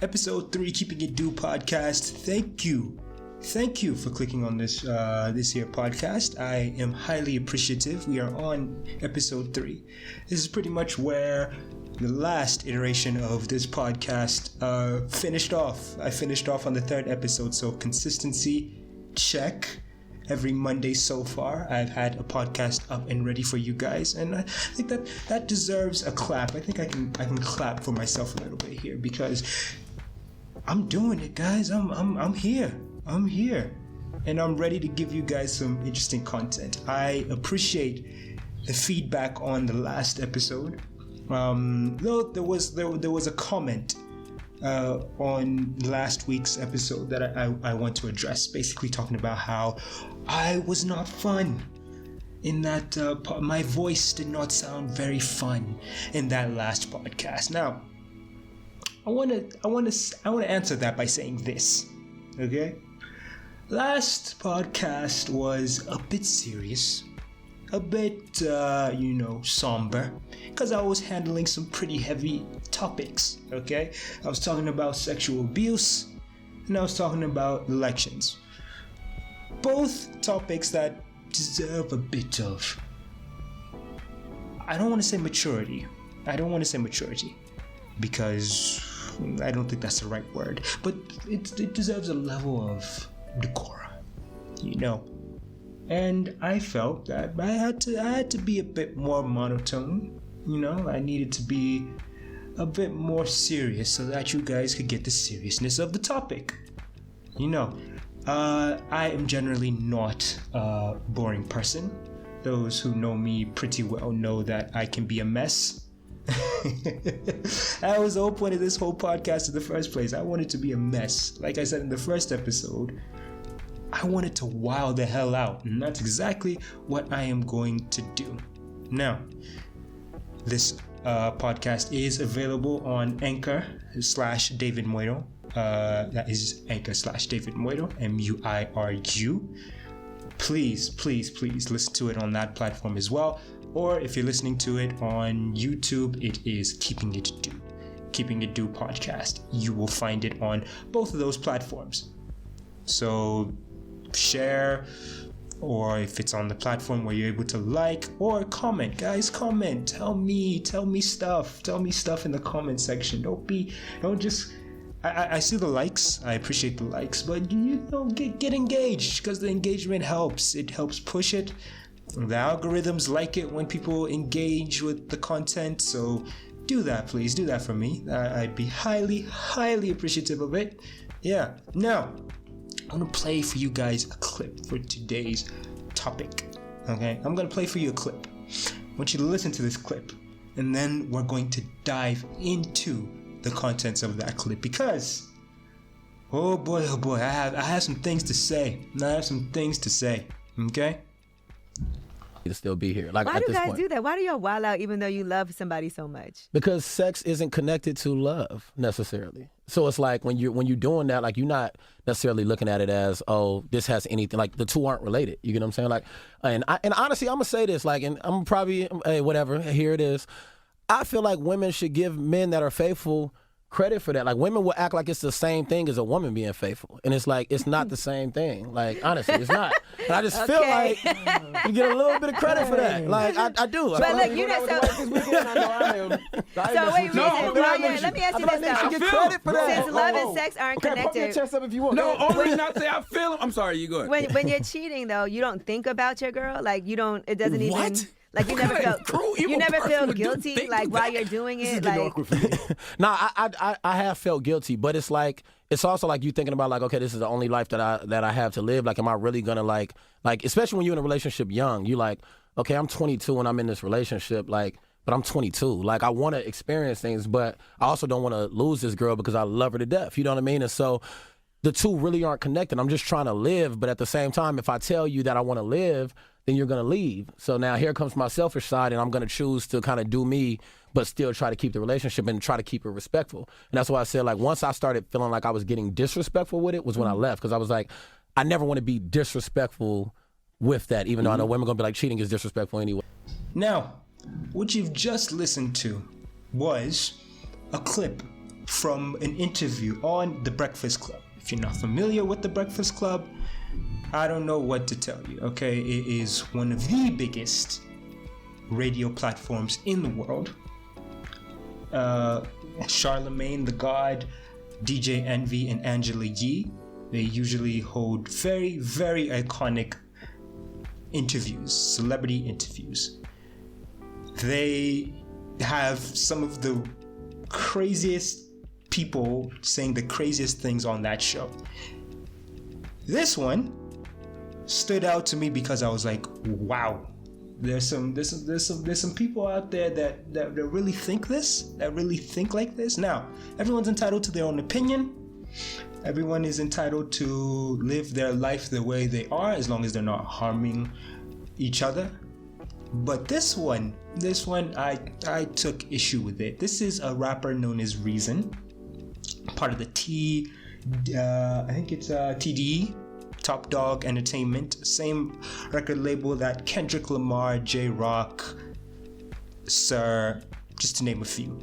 episode 3, Keeping It Do podcast. Thank you for clicking on this here podcast. I am highly appreciative. We are on episode 3. This is pretty much where the last iteration of this podcast finished off. I finished off on the 3rd episode, so consistency check. Every Monday so far, I've had a podcast up and ready for you guys, and I think that deserves a clap. I think I can clap for myself a little bit here because I'm doing it, guys. I'm here, and I'm ready to give you guys some interesting content. I appreciate the feedback on the last episode. Though there was a comment on last week's episode that I want to address, basically talking about how I was not fun in that my voice did not sound very fun in that last podcast. Now, I want to answer that by saying this, okay? Last podcast was a bit serious, a bit somber, because I was handling some pretty heavy topics, okay? I was talking about sexual abuse, and I was talking about elections. Both topics that deserve a bit of, I don't want to say maturity, because I don't think that's the right word, but it deserves a level of decorum, and I felt that I had to be a bit more monotone. I needed to be a bit more serious so that you guys could get the seriousness of the topic. I am generally not a boring person. Those who know me pretty well know that I can be a mess. That was the whole point of this whole podcast in the first place. I wanted to be a mess. Like I said in the first episode, I wanted to wow the hell out, and that's exactly what I am going to do. Now, this podcast is available on Anchor/David Muiro. That is Anchor/David Muiro, MUIRU. Please listen to it on that platform as well. Or if you're listening to it on YouTube, it is Keeping It Do podcast. You will find it on both of those platforms. So share, or if it's on the platform where you're able to like or comment, guys, comment. Tell me stuff in the comment section. Don't just. I see the likes. I appreciate the likes, but get engaged, because the engagement helps. It helps push it. The algorithms like it when people engage with the content. So do that, please. Do that for me. I'd be highly appreciative of it. Yeah. Now, I'm gonna play for you guys a clip for today's topic. Okay? I'm gonna play for you a clip. I want you to listen to this clip, and then we're going to dive into the contents of that clip, because oh boy, I have some things to say. Okay? To still be here. Like, why do you guys do that? Why do y'all wild out even though you love somebody so much? Because sex isn't connected to love necessarily. So it's like when you're doing that, like, you're not necessarily looking at it as, oh, this has anything, like the two aren't related. You get what I'm saying? Like, and honestly, I'm gonna say this, like, and I'm probably, hey, whatever, here it is. I feel like women should give men that are faithful credit for that. Like, women will act like it's the same thing as a woman being faithful, and it's like, it's not the same thing. Like, honestly, it's not. And I just feel like you get a little bit of credit for that. Like, I do. But look, you know, so wait, let me ask you this though. Since love and sex aren't connected. Pump your chest up if you want. No, only not say I feel them. I'm sorry, you go ahead. When you're cheating though, you don't think about your girl. Like, you don't. It doesn't even. What? Like, you never feel guilty, like, while you're doing it. Like, no, I have felt guilty, but it's like, it's also like you thinking about, like, okay, this is the only life that I have to live. Like, am I really gonna like, especially when you're in a relationship young, you like, okay, I'm 22 and I'm in this relationship, like, but I'm 22. Like, I want to experience things, but I also don't want to lose this girl because I love her to death. You know what I mean? And so the two really aren't connected. I'm just trying to live, but at the same time, if I tell you that I want to live, then you're going to leave. So now here comes my selfish side, and I'm going to choose to kind of do me, but still try to keep the relationship and try to keep it respectful. And that's why I said, like, once I started feeling like I was getting disrespectful with it was when I left, because I was like, I never want to be disrespectful with that, even though I know women are going to be like, cheating is disrespectful anyway. Now, what you've just listened to was a clip from an interview on The Breakfast Club. If you're not familiar with The Breakfast Club, I don't know what to tell you, okay? It is one of the biggest radio platforms in the world. Charlemagne the God, DJ Envy, and Angela Yee, they usually hold very, very iconic interviews, celebrity interviews. They have some of the craziest people saying the craziest things on that show. This one stood out to me because I was like, wow, there's some people out there that really think this, that really think like this. Now, everyone's entitled to their own opinion. Everyone is entitled to live their life the way they are, as long as they're not harming each other. But this one, I took issue with it. This is a rapper known as Reason, part of the I think it's TDE, Top Dog Entertainment, same record label that Kendrick Lamar, J-Rock, Sir, just to name a few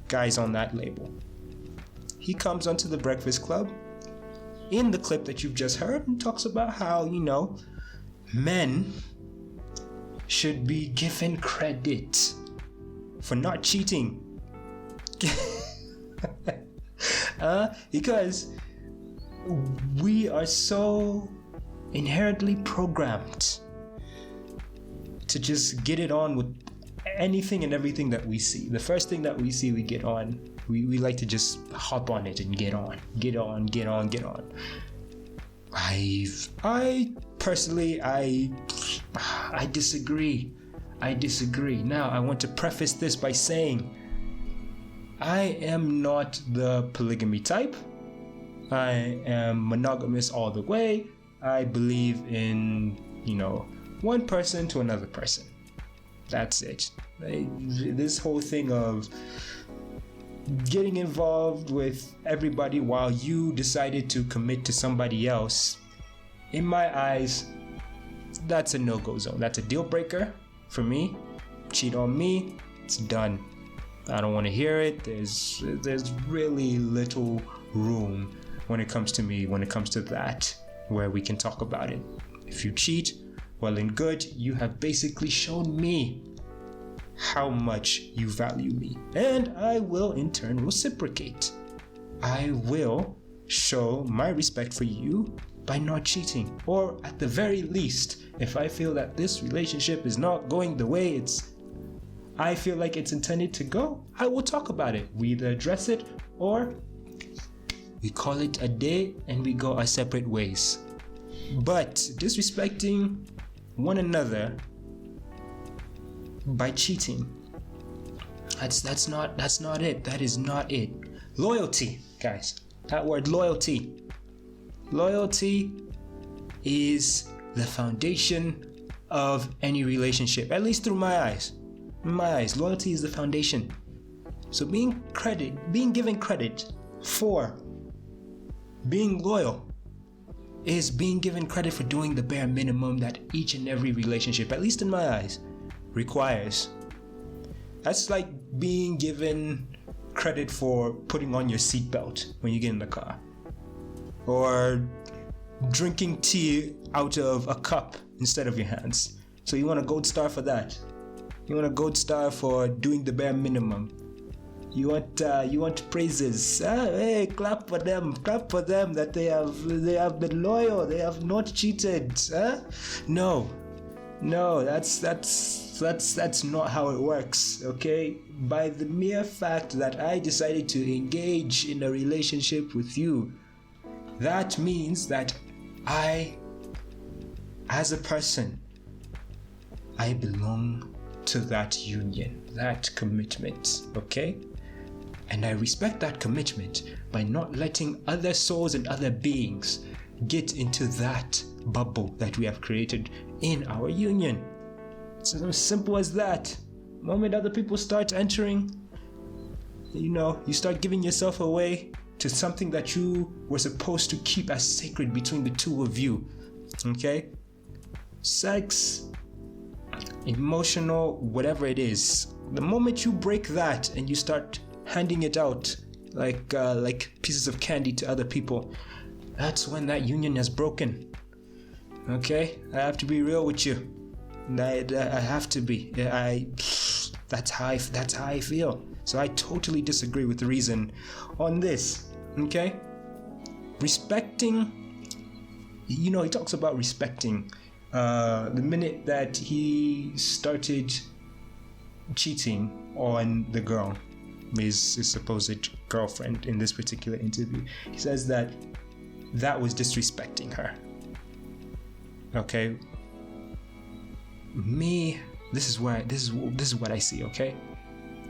guys on that label. He comes onto The Breakfast Club in the clip that you've just heard and talks about how, men should be given credit for not cheating. Because we are so inherently programmed to just get it on with anything and everything that we see. The first thing that we see, we get on. We like to just hop on it and get on. I personally, I disagree. Now, I want to preface this by saying I am not the polygamy type. I am monogamous all the way. I believe in, one person to another person. That's it. This whole thing of getting involved with everybody while you decided to commit to somebody else, in my eyes, that's a no-go zone. That's a deal breaker for me. Cheat on me, it's done. I don't want to hear it. There's really little room when it comes to me, when it comes to that, where we can talk about it. If you cheat, well and good, you have basically shown me how much you value me, and I will in turn reciprocate. I will show my respect for you by not cheating, or at the very least, if I feel that this relationship is not going the way I feel like it's intended to go, I will talk about it. We either address it or we call it a day and we go our separate ways. But disrespecting one another by cheating, that's not it. That is not it. Loyalty, guys. That word loyalty. Loyalty is the foundation of any relationship, at least through my eyes. In my eyes, loyalty is the foundation. So being given credit for being loyal is being given credit for doing the bare minimum that each and every relationship, at least in my eyes, requires. That's like being given credit for putting on your seatbelt when you get in the car, or drinking tea out of a cup instead of your hands. So you want a gold star for that. You want a gold star for doing the bare minimum. You want praises. Hey, clap for them that they have been loyal. They have not cheated. No, that's not how it works. Okay, by the mere fact that I decided to engage in a relationship with you, that means that I, as a person, I belong to that union, that commitment, okay? And I respect that commitment by not letting other souls and other beings get into that bubble that we have created in our union. It's as simple as that. The moment other people start entering, you start giving yourself away to something that you were supposed to keep as sacred between the two of you, okay? Sex, emotional, whatever it is, the moment you break that and you start handing it out like pieces of candy to other people, that's when that union has broken. Okay, I have to be real with you. I have to be. That's how I feel. So I totally disagree with the reason on this. Okay, respecting. He talks about respecting. The minute that he started cheating on the girl, his supposed girlfriend, in this particular interview, he says that was disrespecting her. Okay, this is what I see. Okay,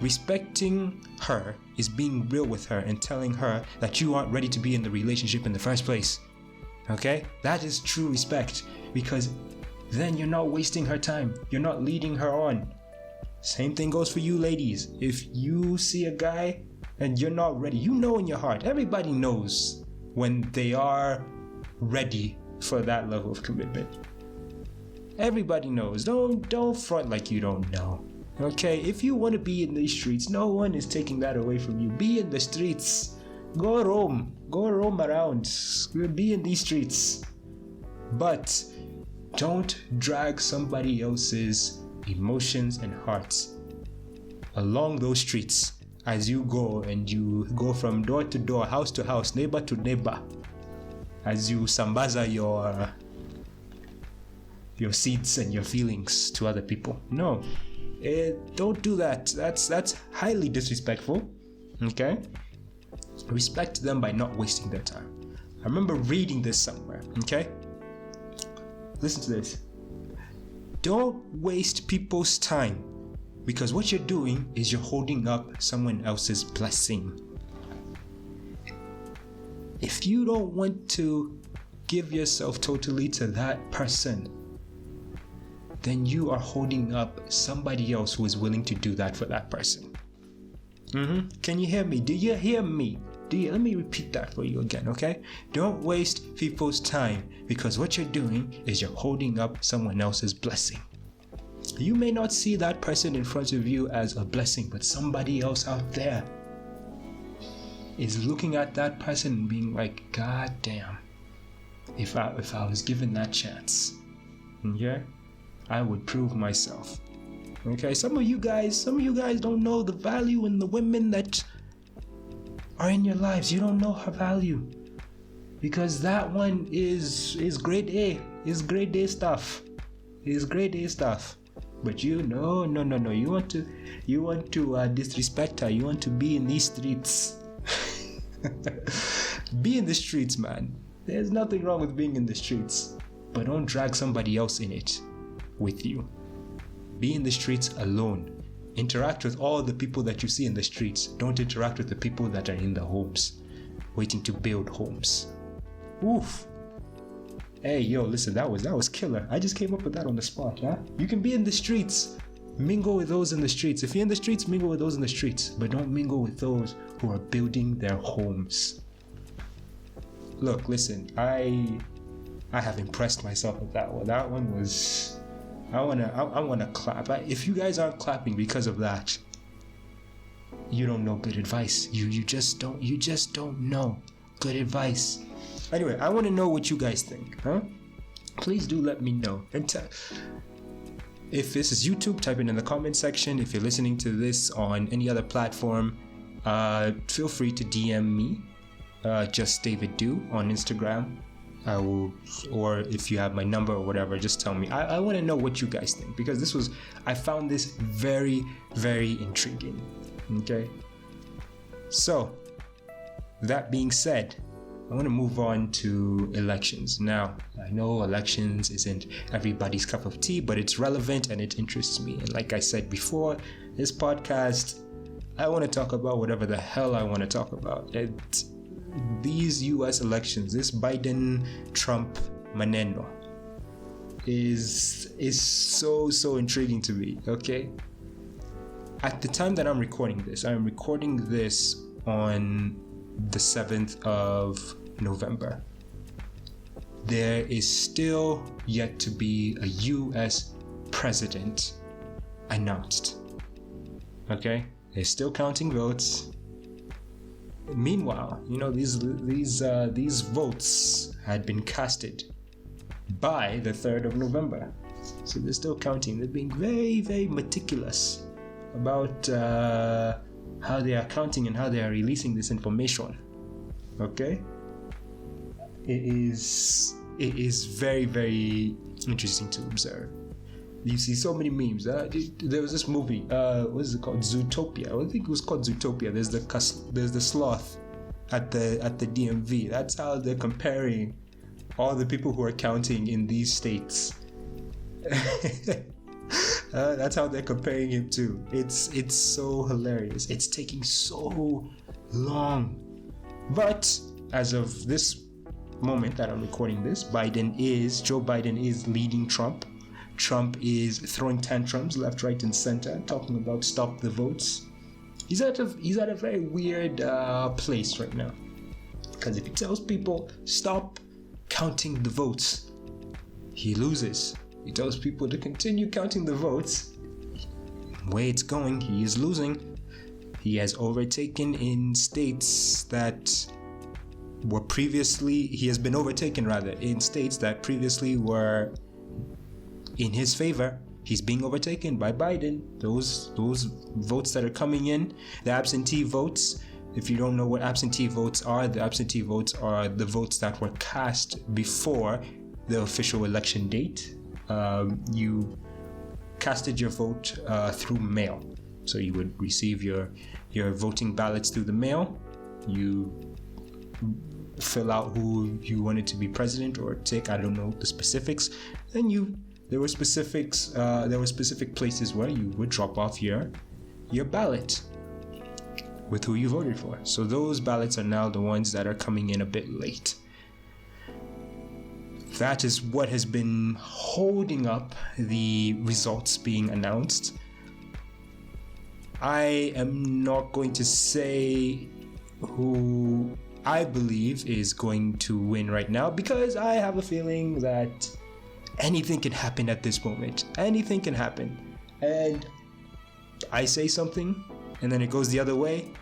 respecting her is being real with her and telling her that you aren't ready to be in the relationship in the first place. Okay, that is true respect, because then you're not wasting her time, you're not leading her on. Same thing goes for you ladies. If you see a guy and you're not ready, you know in your heart, everybody knows when they are ready for that level of commitment. Everybody knows. Don't front like you don't know. Okay, if you want to be in these streets, no one is taking that away from you. Be in the streets. Go roam around. Be in these streets. But don't drag somebody else's emotions and hearts along those streets as you go, and you go from door to door, house to house, neighbor to neighbor, as you sambaza your seeds and your feelings to other people. No, don't do that. That's highly disrespectful. Okay, respect them by not wasting their time. I remember reading this somewhere. Okay, listen to this. Don't waste people's time, because what you're doing is you're holding up someone else's blessing. If you don't want to give yourself totally to that person, then you are holding up somebody else who is willing to do that for that person. Can you hear me? Do you hear me? Let me repeat that for you again, okay? Don't waste people's time, because what you're doing is you're holding up someone else's blessing. You may not see that person in front of you as a blessing, but somebody else out there is looking at that person and being like, God damn, if I was given that chance, okay, I would prove myself. Okay, some of you guys don't know the value in the women that are in your lives. You don't know her value, because that one is grade A. Is grade A stuff. Is grade A stuff. But no. You want to disrespect her. You want to be in these streets. Be in the streets, man. There's nothing wrong with being in the streets, but don't drag somebody else in it with you. Be in the streets alone. Interact with all the people that you see in the streets. Don't interact with the people that are in the homes, waiting to build homes. Oof. Hey, yo, listen, that was killer. I just came up with that on the spot, huh? You can be in the streets. Mingle with those in the streets. If you're in the streets, mingle with those in the streets. But don't mingle with those who are building their homes. Look, listen, I have impressed myself with that one. That one was... I wanna clap. If you guys aren't clapping because of that, you don't know good advice. You just don't know good advice. Anyway, I want to know what you guys think, huh? Please do let me know. And if this is YouTube, type it in the comment section. If you're listening to this on any other platform, feel free to DM me, just David Do on Instagram. I will, or if you have my number or whatever, just tell me. I want to know what you guys think, because I found this very, very intriguing. Okay. So, that being said, I want to move on to elections. Now, I know elections isn't everybody's cup of tea, but it's relevant and it interests me. And like I said before, this podcast, I want to talk about whatever the hell I want to talk about. These US elections, this Biden-Trump maneno is so intriguing to me, okay? At the time that I'm recording this on the 7th of November. There is still yet to be a US president announced. Okay? They're still counting votes. Meanwhile, these votes had been casted by the 3rd of November. So they're still counting. They're being very, very meticulous about how they are counting and how they are releasing this information. Okay? It is very, very interesting to observe. You see so many memes. There was this movie. What is it called? Zootopia. I think it was called Zootopia. There's the sloth at the DMV. That's how they're comparing all the people who are counting in these states. That's how they're comparing him to. It's so hilarious. It's taking so long. But as of this moment that I'm recording this, Joe Biden is leading Trump. Trump is throwing tantrums left, right, and center, talking about stop the votes. He's at a very weird place right now. Because if he tells people stop counting the votes, he loses. He tells people to continue counting the votes. The way it's going, he is losing. He has overtaken in states that were previously, he has been overtaken rather, in states that previously were in his favor. He's being overtaken by Biden. Those votes that are coming in, the absentee votes. If you don't know what absentee votes are, the absentee votes are the votes that were cast before the official election date. You casted your vote through mail. So you would receive your voting ballots through the mail. You fill out who you wanted to be president or take, I don't know the specifics. Then there were specific places where you would drop off your ballot with who you voted for. So those ballots are now the ones that are coming in a bit late. That is what has been holding up the results being announced. I am not going to say who I believe is going to win right now, because I have a feeling that anything can happen at this moment. Anything can happen. And I say something and then it goes the other way.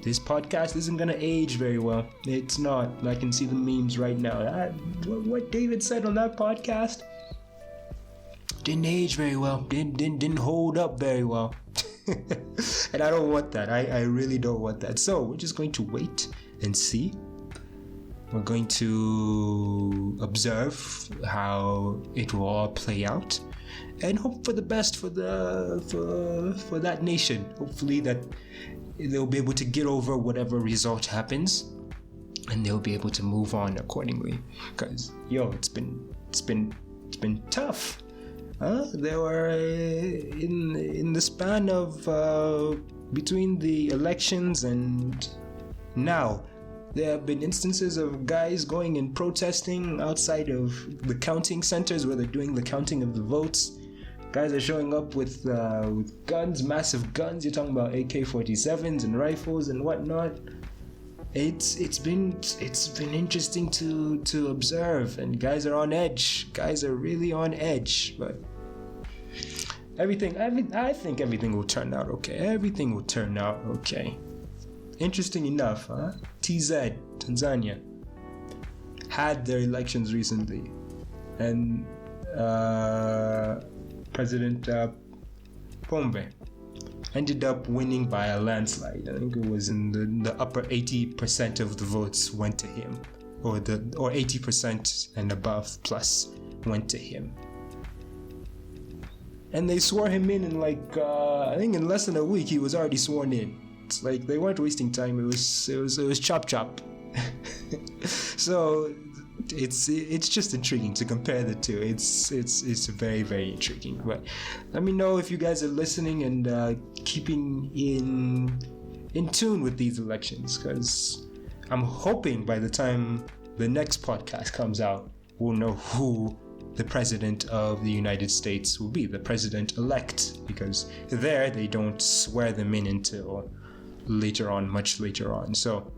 This podcast isn't going to age very well. It's not. I can see the memes right now. What David said on that podcast didn't age very well. Didn't hold up very well. And I don't want that. I really don't want that. So we're just going to wait and see. We're going to observe how it will all play out and hope for the best for that nation. Hopefully that they'll be able to get over whatever result happens and they'll be able to move on accordingly. Because it's been tough. There were in the span of between the elections and now, there have been instances of guys going and protesting outside of the counting centers where they're doing the counting of the votes. Guys are showing up with guns, massive guns. You're talking about AK-47s and rifles and whatnot. It's been interesting to observe, and guys are on edge. Guys are really on edge, but I think everything will turn out okay. Everything will turn out okay. Interesting enough, TZ, Tanzania, had their elections recently, and President Pombe ended up winning by a landslide. I think it was in the upper 80% of the votes went to him, or 80% and above plus went to him. And they swore him in I think in less than a week he was already sworn in. It's like they weren't wasting time. It was chop. So it's just intriguing to compare the two. It's very, very intriguing. But let me know if you guys are listening and keeping in tune with these elections, because I'm hoping by the time the next podcast comes out, we'll know who the president of the United States will be, the president-elect, because there they don't swear them in until much later on. So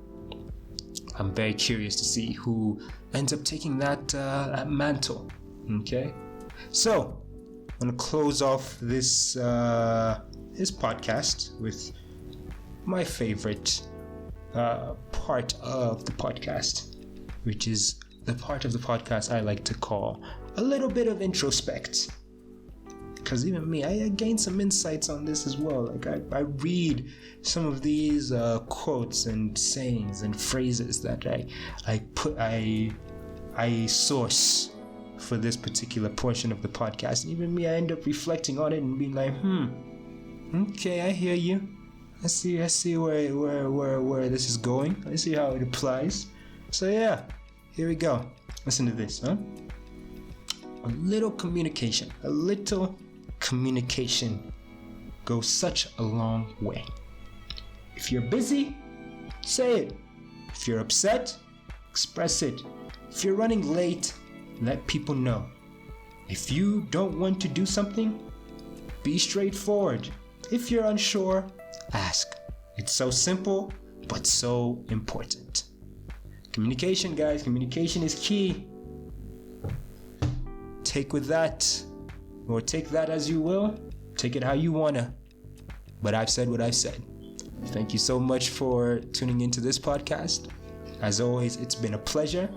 I'm very curious to see who ends up taking that mantle. Okay, so I'm gonna close off this podcast with my favorite part of the podcast, which is the part of the podcast I like to call a little bit of introspect. Because even me, I gained some insights on this as well. Like I read some of these quotes and sayings and phrases that I source for this particular portion of the podcast. And even me, I end up reflecting on it and being like, okay, I hear you. I see where this is going. I see how it applies. So yeah, here we go. Listen to this, huh? A little communication goes such a long way. If you're busy, say it. If you're upset, express it. If you're running late, let people know. If you don't want to do something, be straightforward. If you're unsure, ask. It's so simple, but so important. Communication, guys. Communication is key. Take with that, or take that as you will. Take it how you wanna. But I've said what I've said. Thank you so much for tuning into this podcast. As always, it's been a pleasure.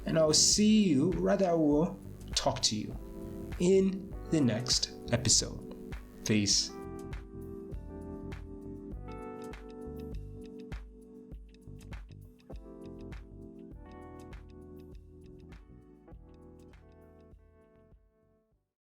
And I will talk to you in the next episode. Peace.